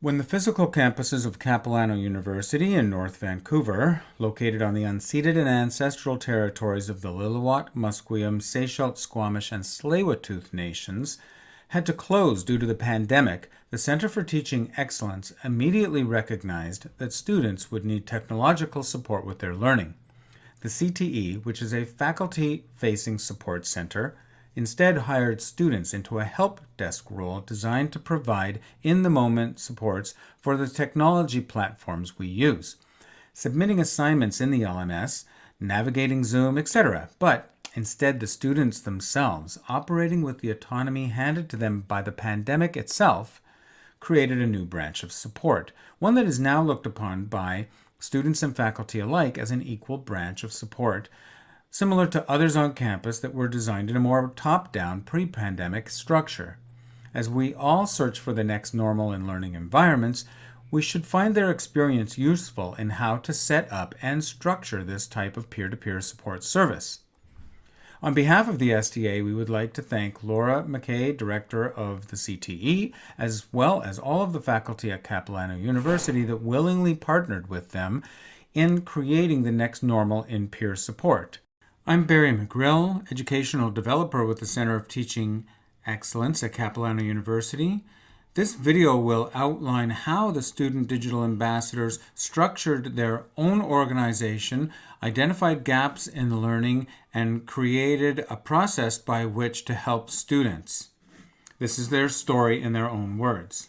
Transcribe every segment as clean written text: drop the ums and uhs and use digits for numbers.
When the physical campuses of Capilano University in North Vancouver, located on the unceded and ancestral territories of the Lillooet, Musqueam, Seychelles, Squamish, and Tsleil-Waututh nations, had to close due to the pandemic, the Center for Teaching Excellence immediately recognized that students would need technological support with their learning. The CTE, which is a faculty-facing support center, instead hired students into a help desk role designed to provide in-the-moment supports for the technology platforms we use, submitting assignments in the LMS, navigating Zoom, etc. But instead, the students themselves, operating with the autonomy handed to them by the pandemic itself, created a new branch of support, one that is now looked upon by students and faculty alike as an equal branch of support, similar to others on campus that were designed in a more top-down pre-pandemic structure. As we all search for the next normal in learning environments, we should find their experience useful in how to set up and structure this type of peer-to-peer support service. On behalf of the STA, we would like to thank Laura McKay, Director of the CTE, as well as all of the faculty at Capilano University that willingly partnered with them in creating the next normal in peer support. I'm Barry Magrill, Educational Developer with the Center of Teaching Excellence at Capilano University. This video will outline how the student digital ambassadors structured their own organization, identified gaps in learning, and created a process by which to help students. This is their story in their own words.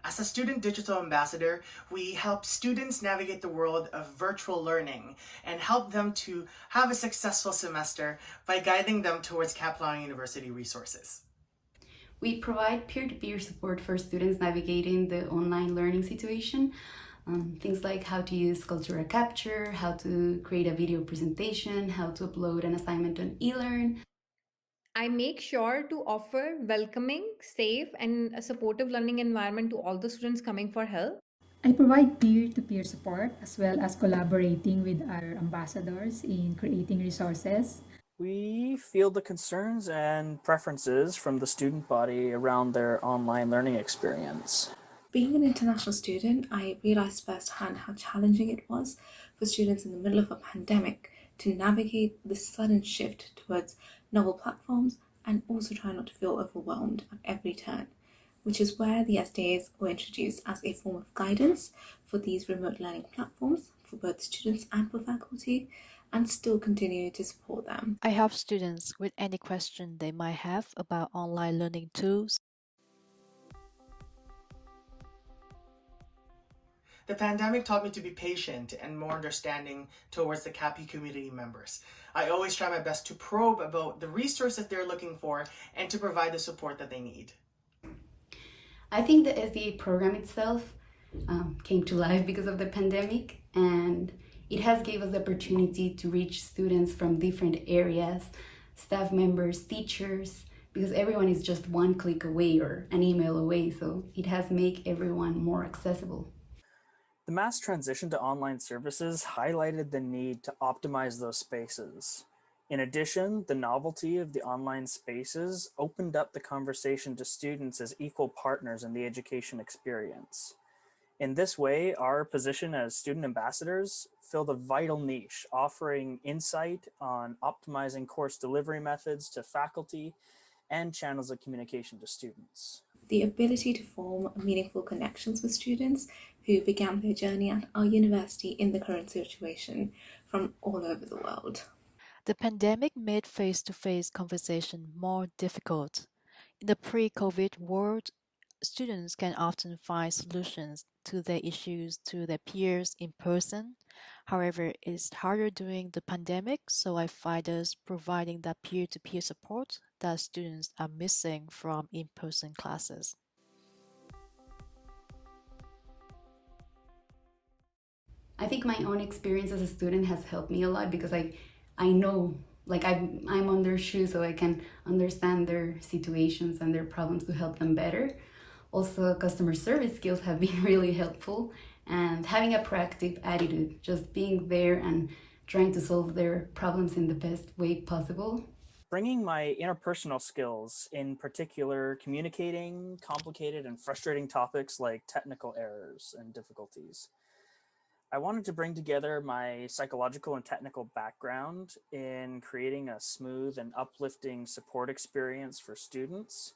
As a student digital ambassador, we help students navigate the world of virtual learning and help them to have a successful semester by guiding them towards Capilano University resources. We provide peer-to-peer support for students navigating the online learning situation. Things like how to use cultural capture, how to create a video presentation, how to upload an assignment on eLearn. I make sure to offer welcoming, safe, and a supportive learning environment to all the students coming for help. I provide peer-to-peer support as well as collaborating with our ambassadors in creating resources. We field the concerns and preferences from the student body around their online learning experience. Being an international student, I realized firsthand how challenging it was for students in the middle of a pandemic to navigate the sudden shift towards novel platforms and also try not to feel overwhelmed at every turn, which is where the SDAs were introduced as a form of guidance for these remote learning platforms for both students and for faculty, and still continue to support them. I help students with any question they might have about online learning tools. The pandemic taught me to be patient and more understanding towards the CAPI community members. I always try my best to probe about the resources they're looking for and to provide the support that they need. I think the SDA program itself came to life because of the pandemic, and it has gave us the opportunity to reach students from different areas, staff members, teachers, because everyone is just one click away or an email away, so it has made everyone more accessible. The mass transition to online services highlighted the need to optimize those spaces. In addition, the novelty of the online spaces opened up the conversation to students as equal partners in the education experience. In this way, our position as student ambassadors filled a vital niche, offering insight on optimizing course delivery methods to faculty and channels of communication to students. The ability to form meaningful connections with students who began their journey at our university in the current situation from all over the world. The pandemic made face-to-face conversation more difficult. In the pre-COVID world, students can often find solutions to their issues to their peers in person. However, it's harder during the pandemic, so I find us providing that peer-to-peer support that students are missing from in-person classes. I think my own experience as a student has helped me a lot because I know, like I'm on their shoes, so I can understand their situations and their problems to help them better. Also, customer service skills have been really helpful, and having a proactive attitude, just being there and trying to solve their problems in the best way possible. Bringing my interpersonal skills, in particular communicating complicated and frustrating topics like technical errors and difficulties. I wanted to bring together my psychological and technical background in creating a smooth and uplifting support experience for students.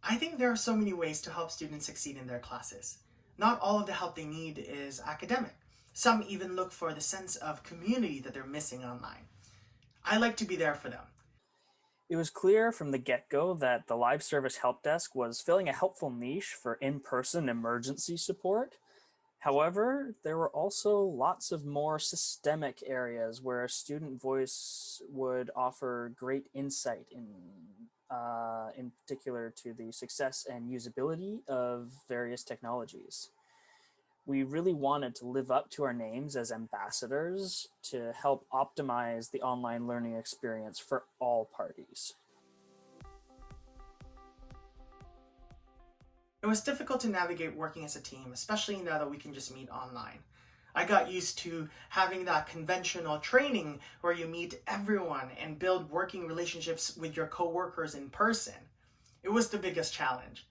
I think there are so many ways to help students succeed in their classes. Not all of the help they need is academic. Some even look for the sense of community that they're missing online. I like to be there for them. It was clear from the get-go that the live service help desk was filling a helpful niche for in-person emergency support. However, there were also lots of more systemic areas where a student voice would offer great insight in particular to the success and usability of various technologies. We really wanted to live up to our names as ambassadors to help optimize the online learning experience for all parties. It was difficult to navigate working as a team, especially now that we can just meet online. I got used to having that conventional training where you meet everyone and build working relationships with your coworkers in person. It was the biggest challenge.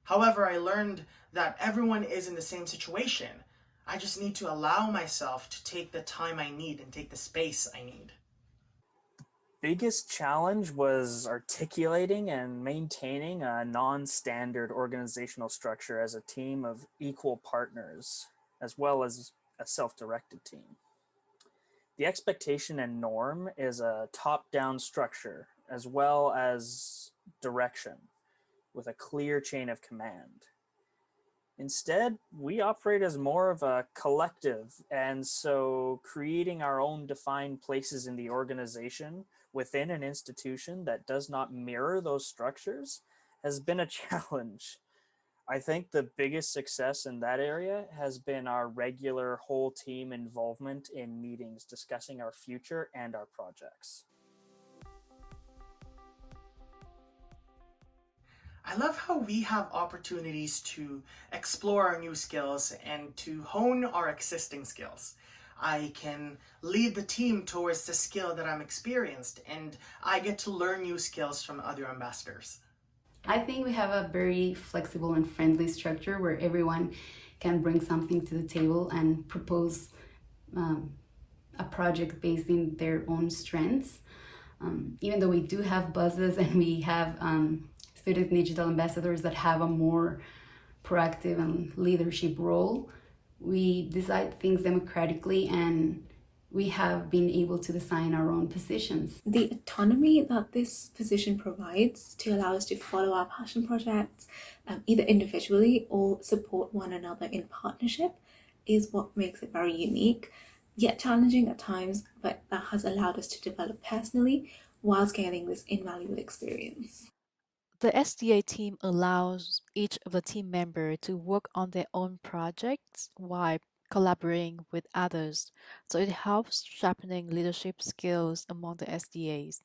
However, I learned that everyone is in the same situation. I just need to allow myself to take the time I need and take the space I need. Biggest challenge was articulating and maintaining a non-standard organizational structure as a team of equal partners, as well as a self-directed team. The expectation and norm is a top-down structure, as well as direction, with a clear chain of command. Instead, we operate as more of a collective, and so creating our own defined places in the organization within an institution that does not mirror those structures has been a challenge. I think the biggest success in that area has been our regular whole team involvement in meetings discussing our future and our projects. I love how we have opportunities to explore our new skills and to hone our existing skills. I can lead the team towards the skill that I'm experienced, and I get to learn new skills from other ambassadors. I think we have a very flexible and friendly structure where everyone can bring something to the table and propose a project based in their own strengths. Even though we do have buzzes and we have student digital ambassadors that have a more proactive and leadership role, we decide things democratically and we have been able to design our own positions. The autonomy that this position provides to allow us to follow our passion projects, either individually or support one another in partnership, is what makes it very unique, yet challenging at times, but that has allowed us to develop personally whilst gaining this invaluable experience. The SDA team allows each of the team members to work on their own projects while collaborating with others, so it helps sharpening leadership skills among the SDAs.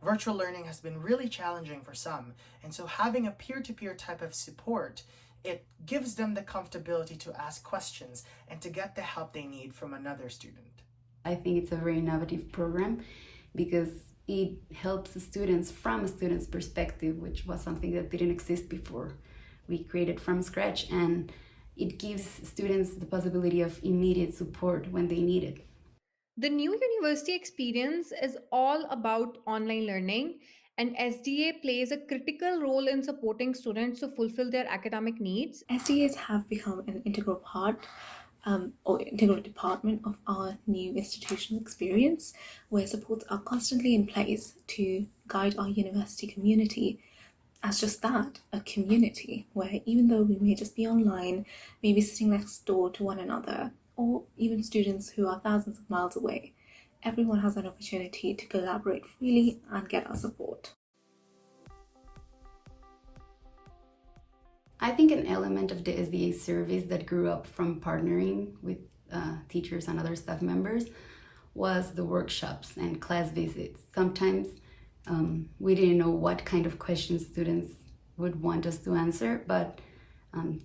Virtual learning has been really challenging for some, and so having a peer-to-peer type of support, it gives them the comfortability to ask questions and to get the help they need from another student. I think it's a very innovative program because it helps the students from a student's perspective, which was something that didn't exist before. We created from scratch, and it gives students the possibility of immediate support when they need it. The new university experience is all about online learning, and SDA plays a critical role in supporting students to fulfill their academic needs. SDAs have become an integral part or integral department of our new institutional experience, where supports are constantly in place to guide our university community as just that, a community, where even though we may just be online, maybe sitting next door to one another, or even students who are thousands of miles away, everyone has an opportunity to collaborate freely and get our support. I think an element of the SDA service that grew up from partnering with teachers and other staff members was the workshops and class visits. Sometimes we didn't know what kind of questions students would want us to answer, but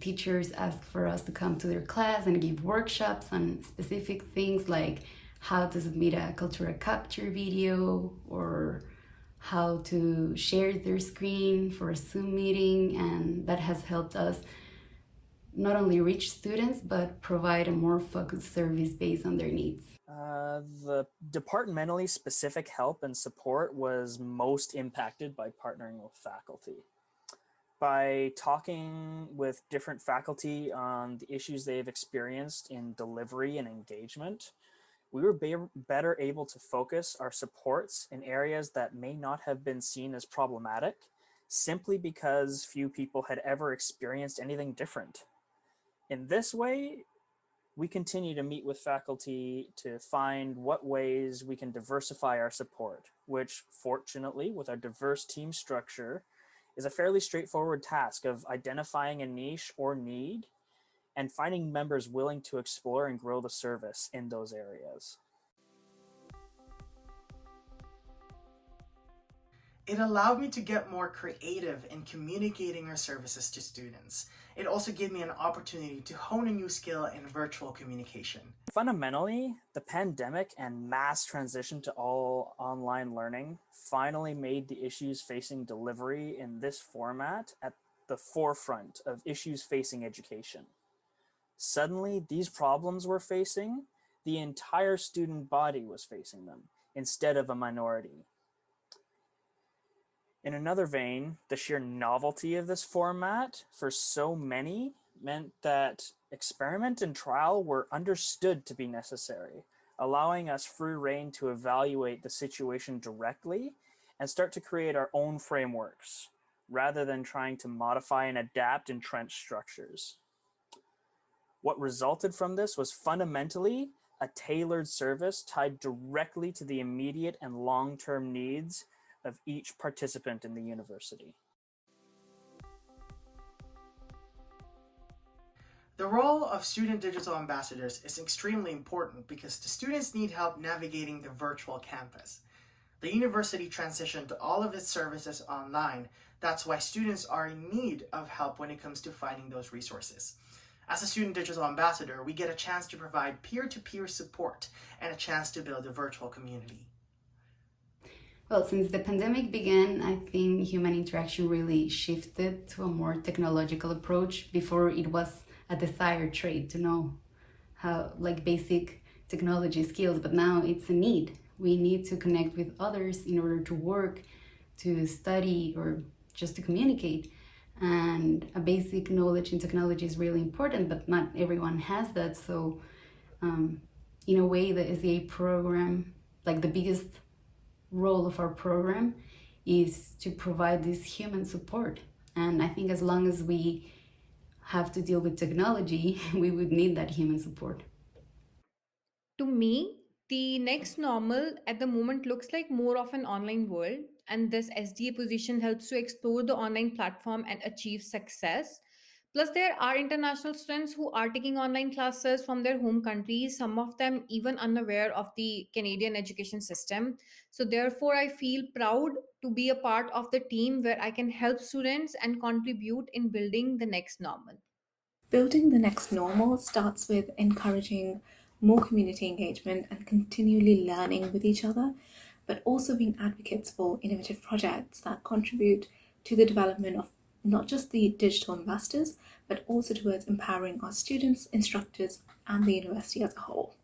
teachers asked for us to come to their class and give workshops on specific things like how to submit a cultural capture video or how to share their screen for a Zoom meeting, and that has helped us not only reach students but provide a more focused service based on their needs. The departmentally specific help and support was most impacted by partnering with faculty. By talking with different faculty on the issues they've experienced in delivery and engagement, we were better able to focus our supports in areas that may not have been seen as problematic, simply because few people had ever experienced anything different. In this way, we continue to meet with faculty to find what ways we can diversify our support, which fortunately, with our diverse team structure, is a fairly straightforward task of identifying a niche or need and finding members willing to explore and grow the service in those areas. It allowed me to get more creative in communicating our services to students. It also gave me an opportunity to hone a new skill in virtual communication. Fundamentally, the pandemic and mass transition to all online learning finally made the issues facing delivery in this format at the forefront of issues facing education. Suddenly, these problems we're facing, the entire student body was facing them, instead of a minority. In another vein, the sheer novelty of this format for so many meant that experiment and trial were understood to be necessary, allowing us free rein to evaluate the situation directly and start to create our own frameworks, rather than trying to modify and adapt entrenched structures. What resulted from this was fundamentally a tailored service tied directly to the immediate and long-term needs of each participant in the university. The role of student digital ambassadors is extremely important because the students need help navigating the virtual campus. The university transitioned all of its services online. That's why students are in need of help when it comes to finding those resources. As a student digital ambassador, we get a chance to provide peer-to-peer support and a chance to build a virtual community. Well, since the pandemic began, I think human interaction really shifted to a more technological approach. Before, it was a desired trait to know how, like, basic technology skills, but now it's a need. We need to connect with others in order to work, to study, or just to communicate. And a basic knowledge in technology is really important, but not everyone has that. So in a way, the SDA program, like the biggest role of our program is to provide this human support. And I think as long as we have to deal with technology, we would need that human support. To me, the next normal at the moment looks like more of an online world, and this SDA position helps to explore the online platform and achieve success. Plus, there are international students who are taking online classes from their home countries, some of them even unaware of the Canadian education system. So, therefore, I feel proud to be a part of the team where I can help students and contribute in building the next normal. Building the next normal starts with encouraging more community engagement and continually learning with each other, but also being advocates for innovative projects that contribute to the development of not just the digital ambassadors, but also towards empowering our students, instructors, and the university as a whole.